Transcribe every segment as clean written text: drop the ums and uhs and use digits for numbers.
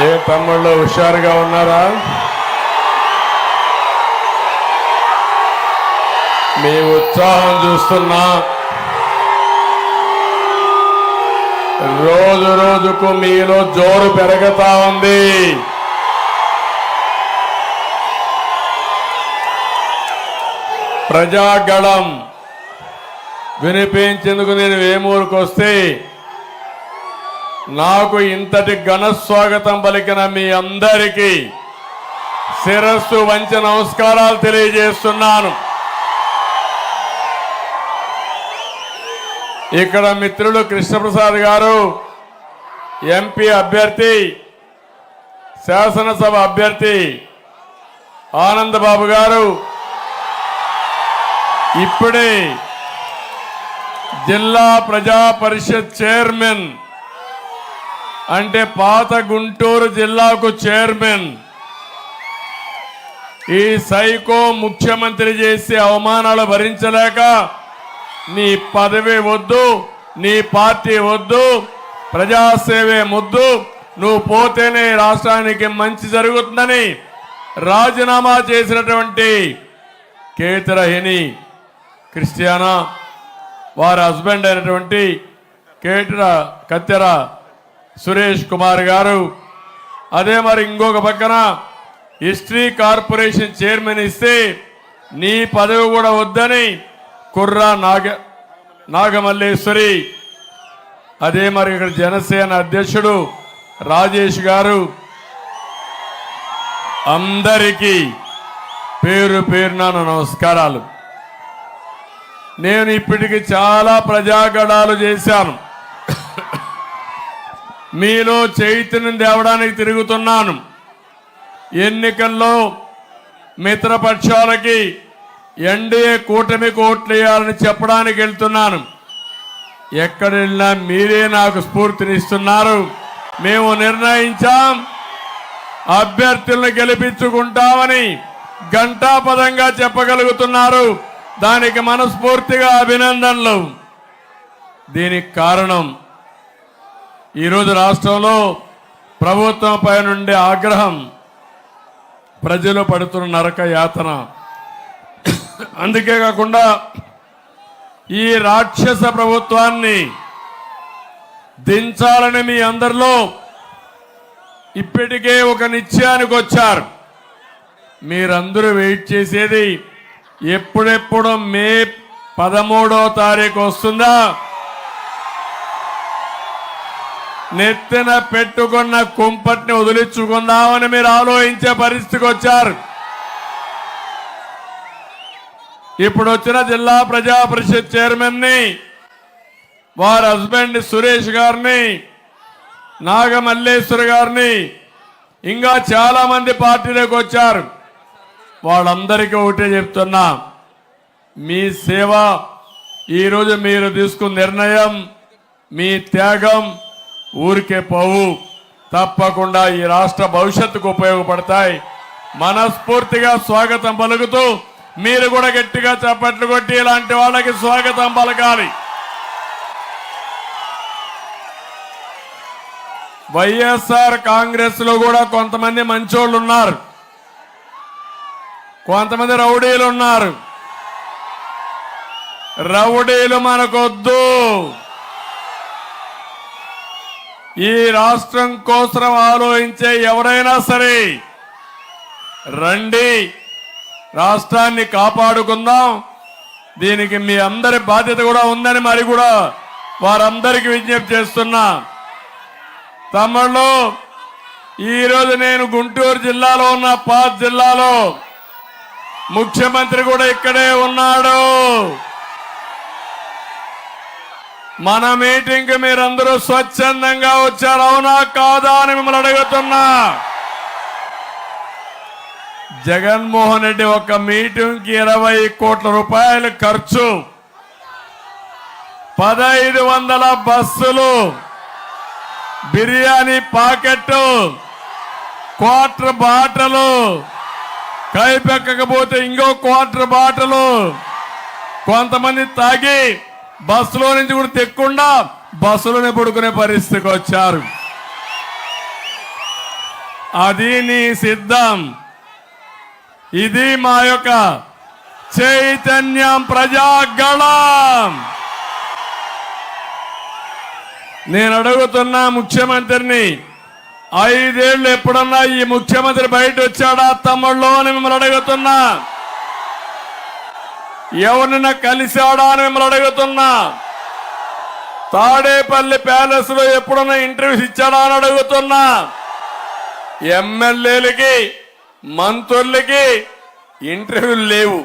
ఏ తమ్ముళ్ళు హుషారుగా ఉన్నారా? మీ ఉత్సాహం చూస్తున్నా రోజు రోజుకు మీలో జోరు పెరుగుతా ఉంది. ప్రజాగళం వినిపించేందుకు నేను వేమూరుకు వస్తే నాకు ఇంతటి ఘన స్వాగతం పలికిన మీ అందరికీ శిరస్సు వంచి నమస్కారాలు తెలియజేస్తున్నాను. ఇక్కడ మిత్రుడు కృష్ణప్రసాద్ గారు ఎంపీ అభ్యర్థి, శాసనసభ అభ్యర్థి ఆనందబాబు గారు ఇప్పుడే జిల్లా ప్రజా పరిషత్ చైర్మన్, అంటే పాత గుంటూరు జిల్లాకు చైర్మన్, ఈ సైకో ముఖ్యమంత్రి చేసే అవమానాలు భరించలేక నీ పదవి వద్దు, నీ పార్టీ వద్దు, ప్రజాసేవే ముద్దు, నువ్వు పోతేనే రాష్ట్రానికి మంచి జరుగుతుందని రాజీనామా చేసినటువంటి కేతిరహిని క్రిస్టియానా వారి హస్బెండ్ అయినటువంటి కత్తెర సురేష్ కుమార్ గారు, అదే మరి ఇంకొక పక్కన హిస్టరీ కార్పొరేషన్ చైర్మన్ ఇస్తే నీ పదవి కూడా వద్దని కుర్రా నాగమల్లేశ్వరి, అదే మరి ఇక్కడ జనసేన అధ్యక్షుడు రాజేష్ గారు, అందరికీ పేరు పేరున నమస్కారాలు. నేను ఇప్పటికి చాలా ప్రజాగణాలు చేశాను, మీలో చైతన్యం తేవడానికి తిరుగుతున్నాను. ఎన్నికల్లో మిత్రపక్షాలకి ఎన్డీఏ కూటమికి ఓట్లు వేయాలని చెప్పడానికి వెళ్తున్నాను. ఎక్కడ వెళ్ళినా మీరే నాకు స్ఫూర్తినిస్తున్నారు. మేము నిర్ణయించాం, అభ్యర్థులను గెలిపించుకుంటామని ఘంటాపదంగా చెప్పగలుగుతున్నారు. దానికి మనస్ఫూర్తిగా అభినందనలు. దీనికి కారణం ఈరోజు రాష్ట్రంలో ప్రభుత్వంపై నుండి ఆగ్రహం, ప్రజలు పడుతున్న నరక యాతన. అందుకే కాకుండా ఈ రాక్షస ప్రభుత్వాన్ని దించాలని మీ అందరిలో ఇప్పటికే ఒక నిశ్చయానికి వచ్చారు. మీరందరూ వెయిట్ చేసేది ఎప్పుడెప్పుడు మే 13వ తారీఖు వస్తుందా, నెత్తిన పెట్టుకున్న కుంపటిని వదిలించుకుందామని మీరు ఆలోచించే పరిస్థితికి వచ్చారు. ఇప్పుడు వచ్చిన జిల్లా ప్రజా పరిషత్ చైర్మన్ ని, వారి హస్బెండ్ సురేష్ గారిని, నాగమల్లేశ్వర గారిని, ఇంకా చాలా మంది పార్టీలోకి వచ్చారు. వాళ్ళందరికీ ఒకటే చెప్తున్నా, మీ సేవ, ఈరోజు మీరు తీసుకున్న నిర్ణయం, మీ త్యాగం ఊరికే పోవు, తప్పకుండా ఈ రాష్ట్ర భవిష్యత్తుకు ఉపయోగపడతాయి. మనస్ఫూర్తిగా స్వాగతం పలుకుతూ మీరు కూడా గట్టిగా చప్పట్లు కొట్టి ఇలాంటి వాళ్ళకి స్వాగతం పలకాలి. వైఎస్ఆర్ కాంగ్రెస్ లో కూడా కొంతమంది మంచోళ్ళు ఉన్నారు, కొంతమంది రౌడీలు ఉన్నారు. రౌడీలు మనకొద్దు. ఈ రాష్ట్రం కోసం ఆలోచించే ఎవరైనా సరే రండి, రాష్ట్రాన్ని కాపాడుకుందాం. దీనికి మీ అందరి బాధ్యత కూడా ఉందని మరి కూడా వారందరికీ విజ్ఞప్తి చేస్తున్నా. తమ్ముళ్ళు, ఈరోజు నేను గుంటూరు జిల్లాలో ఉన్న పాత జిల్లాలో, ముఖ్యమంత్రి కూడా ఇక్కడే ఉన్నాడు. మన మీటింగ్ కి మీరందరూ స్వచ్ఛందంగా వచ్చారు, అవునా కాదా అని మిమ్మల్ని అడుగుతున్నా. జగన్మోహన్ రెడ్డి ఒక మీటింగ్ కి 20 కోట్ల రూపాయలు ఖర్చు, 1500 బస్సులు, బిర్యానీ పాకెట్, క్వార్టర్ బాటలు, కైపెక్కకపోతే ఇంకో క్వార్టర్ బాటలు, కొంతమంది తాగి బస్సులో నుంచి కూడా తెక్కకుండా బస్సులోనే పడుకునే పరిస్థితికి వచ్చారు. అది నీ సిద్ధం. ఇది మా యొక్క చైతన్యం ప్రజాగళం. నేను అడుగుతున్నా ముఖ్యమంత్రిని, 5 ఏళ్ళు ఎప్పుడన్నా ఈ ముఖ్యమంత్రి బయట వచ్చాడా తమ్ముళ్ళు అని మిమ్మల్ని అడుగుతున్నా. ఎవరినైనా కలిశాడా అని మిమ్మల్ని అడుగుతున్నా. తాడేపల్లి ప్యాలెస్ లో ఎప్పుడన్నా ఇంటర్వ్యూస్ ఇచ్చాడా అని అడుగుతున్నా. ఎమ్మెల్యేలకి మంత్రులకి ఇంటర్వ్యూలు లేవు.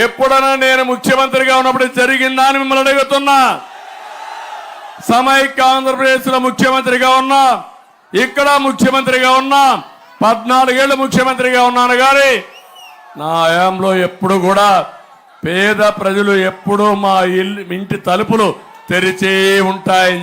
ఎప్పుడన్నా నేను ముఖ్యమంత్రిగా ఉన్నప్పుడు జరిగిందా అని మిమ్మల్ని అడుగుతున్నా. సమైక్య ఆంధ్రప్రదేశ్ లో ముఖ్యమంత్రిగా ఉన్నా, ఇక్కడ ముఖ్యమంత్రిగా ఉన్నా, 14 ఏళ్ళు ముఖ్యమంత్రిగా ఉన్నాను. కానీ నా హయాంలో ఎప్పుడు కూడా పేద ప్రజలు ఎప్పుడూ మా ఇంటి తలుపులు తెరిచే ఉంటాయని